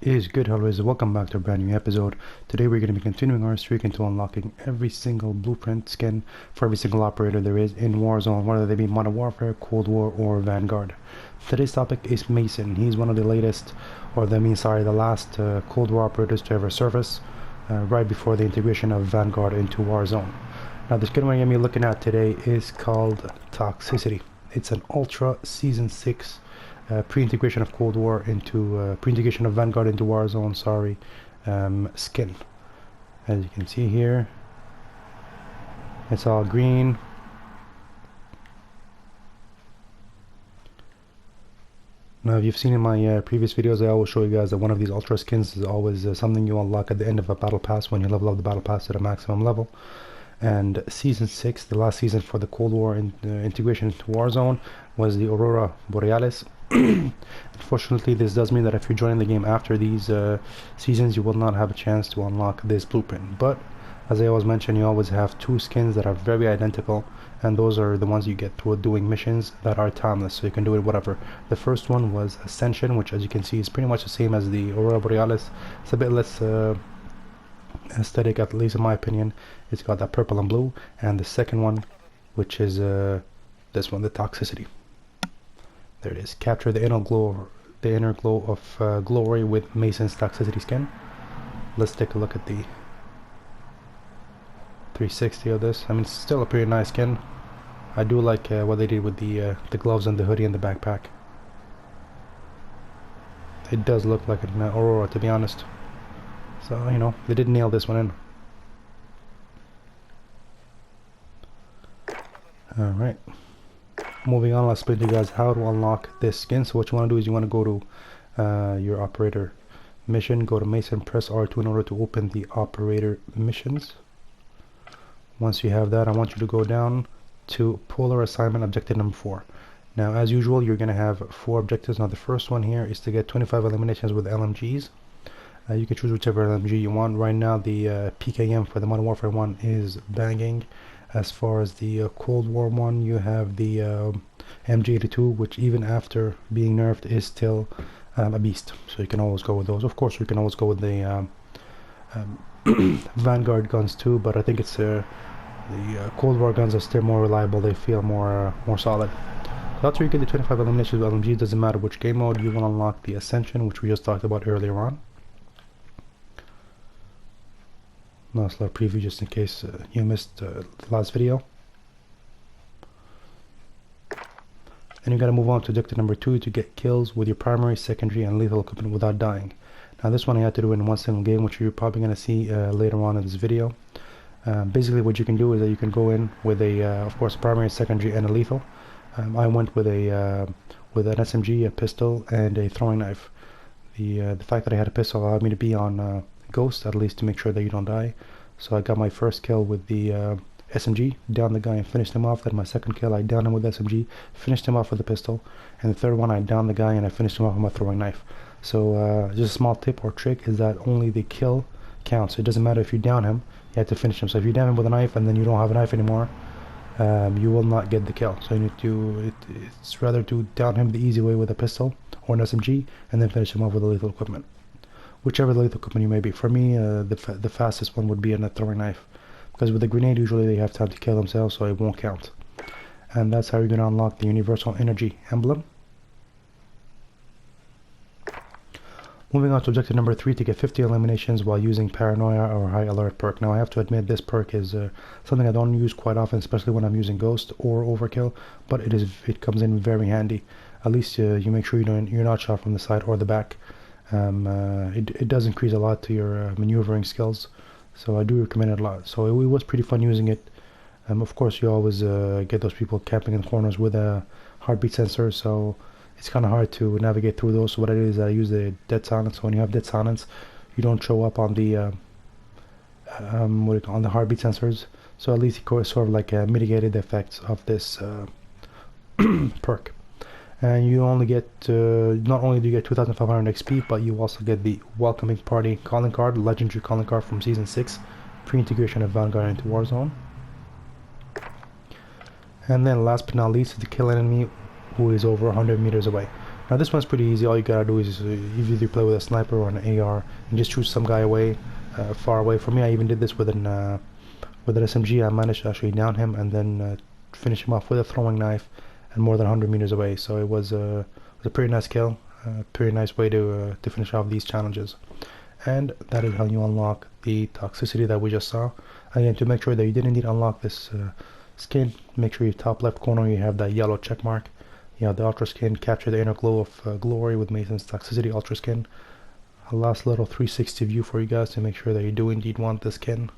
Is good, always. Welcome back to a brand new episode. Today we're going to be continuing our streak into unlocking every single blueprint skin for every single operator there is in Warzone, whether they be Modern Warfare, Cold War, or Vanguard. Today's topic is Mason. He's one of the the last Cold War operators to ever surface, right before the integration of Vanguard into Warzone. Now the skin we're going to be looking at today is called Toxicity. It's an Ultra Season 6 pre-integration of Cold War into pre-integration of Vanguard into Warzone, skin. As you can see here, it's all green. Now, if you've seen in my previous videos, I always show you guys that one of these Ultra skins is always something you unlock at the end of a battle pass when you level up the battle pass to the maximum level. And Season 6, the last season for the Cold War integration into Warzone, was the Aurora Borealis. Unfortunately, this does mean that if you're joining the game after these seasons, you will not have a chance to unlock this blueprint. But as I always mention, you always have two skins that are very identical, and those are the ones you get through doing missions that are timeless, so you can do it whatever. The first one was Ascension, which as you can see is pretty much the same as the Aurora Borealis. It's a bit less aesthetic, at least in my opinion. It's got that purple and blue. And the second one, which is this one, the Toxicity. There it is. Capture the inner glow of glory with Mason's Toxicity skin. Let's take a look at the 360 of this. I mean, it's still a pretty nice skin. I do like what they did with the gloves and the hoodie and the backpack. It does look like an Aurora, to be honest. So, you know, they did nail this one in. Alright. Moving on, let's explain to you guys how to unlock this skin. So what you want to do is you want to go to your operator mission, go to Mason, press R2 in order to open the operator missions. Once you have that, I want you to go down to Polar Assignment Objective number 4. Now, as usual, you're going to have 4 objectives. Now, the first one here is to get 25 eliminations with LMGs. You can choose whichever LMG you want. Right now, the PKM for the Modern Warfare one is banging. As far as the Cold War one, you have the MG82, which even after being nerfed is still a beast. So you can always go with those. Of course, you can always go with the Vanguard guns too, but I think it's the Cold War guns are still more reliable. They feel more solid. That's where you get the 25 eliminations with LMG. Doesn't matter which game mode. You will unlock the Ascension, which we just talked about earlier on. Nice little preview just in case you missed the last video. And you gotta move on to objective number 2 to get kills with your primary, secondary, and lethal equipment without dying. Now this one I had to do in one single game, which you're probably gonna see later on in this video. Basically, what you can do is that you can go in with of course, primary, secondary, and a lethal. I went with an SMG, a pistol, and a throwing knife. The fact that I had a pistol allowed me to be on Ghost, at least to make sure that you don't die. So I got my first kill with the SMG, downed the guy and finished him off. Then my second kill, I downed him with the SMG, finished him off with the pistol. And the third one, I downed the guy and I finished him off with my throwing knife. So just a small tip or trick is that only the kill counts. It doesn't matter if you down him, you have to finish him. So if you down him with a knife and then you don't have a knife anymore, you will not get the kill. So you need to, it's rather to down him the easy way with a pistol or an SMG and then finish him off with the lethal equipment. Whichever lethal equipment you may be. For me, the fastest one would be a throwing knife, because with the grenade usually they have time to kill themselves, so it won't count. And that's how you're going to unlock the Universal Energy emblem. Moving on to objective number 3 to get 50 eliminations while using Paranoia or High Alert perk. Now I have to admit this perk is something I don't use quite often, especially when I'm using Ghost or Overkill, but it comes in very handy. At least you make sure you're not shot from the side or the back. It does increase a lot to your maneuvering skills, so I do recommend it a lot. So it was pretty fun using it. Of course, you always get those people camping in corners with a heartbeat sensor, so it's kind of hard to navigate through those. So what I do is I use the dead silence. So when you have dead silence, you don't show up on the on the heartbeat sensors. So at least it sort of like mitigated the effects of this perk. And you only get, not only do you get 2,500 XP, but you also get the Welcoming Party calling card, legendary calling card from Season 6, pre-integration of Vanguard into Warzone. And then last but not least, to kill an enemy who is over 100 meters away. Now this one's pretty easy. All you gotta do is you either play with a sniper or an AR and just shoot some guy away, far away. For me, I even did this with an SMG. I managed to actually down him and then finish him off with a throwing knife and more than 100 meters away. So it was a pretty nice kill, pretty nice way to finish off these challenges. And that is how you unlock the toxicity that we just saw. Again, to make sure that you did indeed unlock this skin, make sure your top left corner you have that yellow check mark. You have the ultra skin, capture the inner glow of glory with Mason's toxicity ultra skin. A last little 360 view for you guys to make sure that you do indeed want this skin.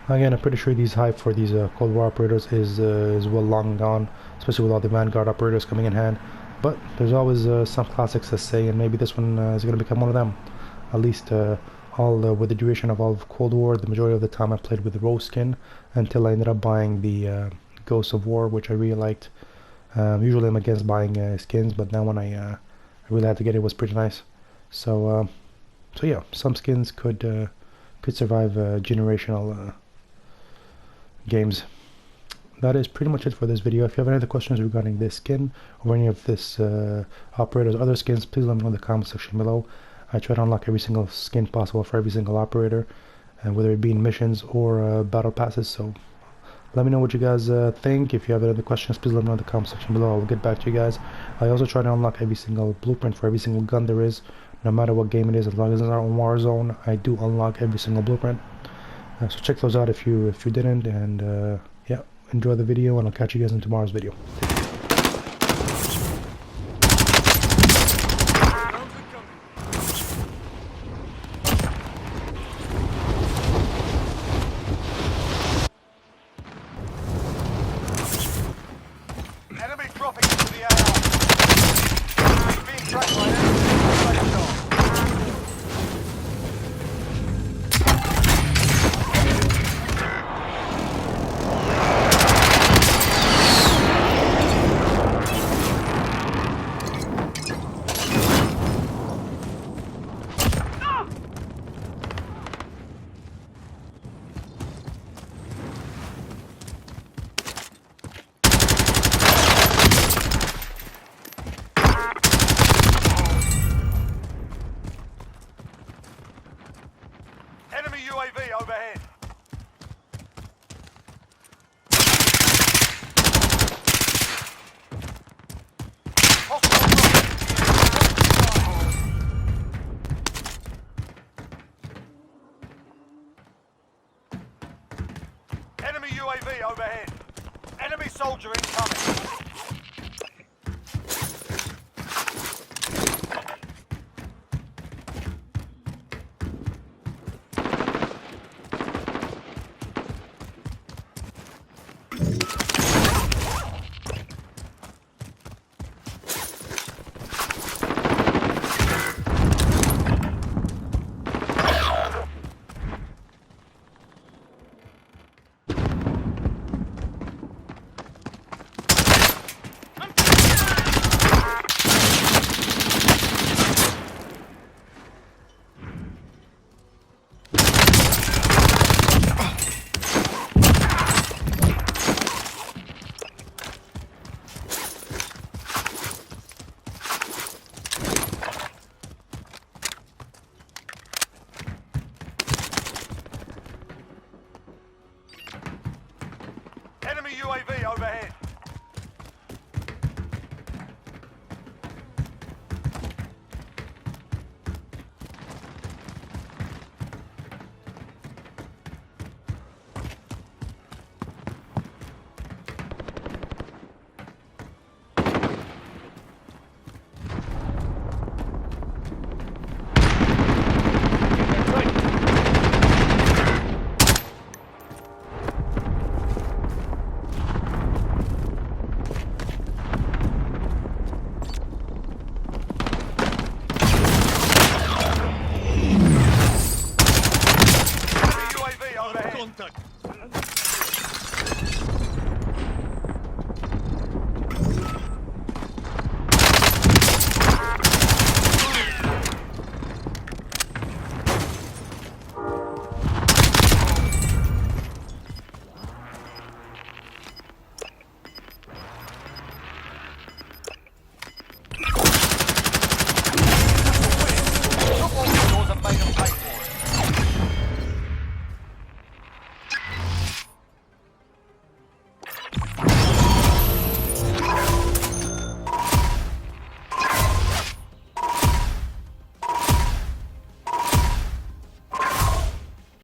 Again, I'm pretty sure these hype for these Cold War operators is well long gone, especially with all the Vanguard operators coming in hand. But there's always some classics to say, and maybe this one is going to become one of them. At least with the duration of all of Cold War, the majority of the time I played with the Rose skin until I ended up buying the Ghosts of War, which I really liked. Usually I'm against buying skins, but that one I really had to get. It was pretty nice. So yeah, some skins could survive generational games. That is pretty much it for this video. If you have any other questions regarding this skin or any of this operator's other skins, please let me know in the comment section below. I try to unlock every single skin possible for every single operator, and whether it be in missions or battle passes. So let me know what you guys think. If you have any other questions, please let me know in the comment section below. I'll get back to you guys. I also try to unlock every single blueprint for every single gun there is, no matter what game it is. As long as it's not on Warzone, I do unlock every single blueprint. So check those out if you didn't, and yeah, enjoy the video, and I'll catch you guys in tomorrow's video. Enemy dropping into the AR. Being tracked by enemies. Enemy UAV overhead. Enemy UAV overhead. Enemy soldier incoming. Enemy UAV overhead.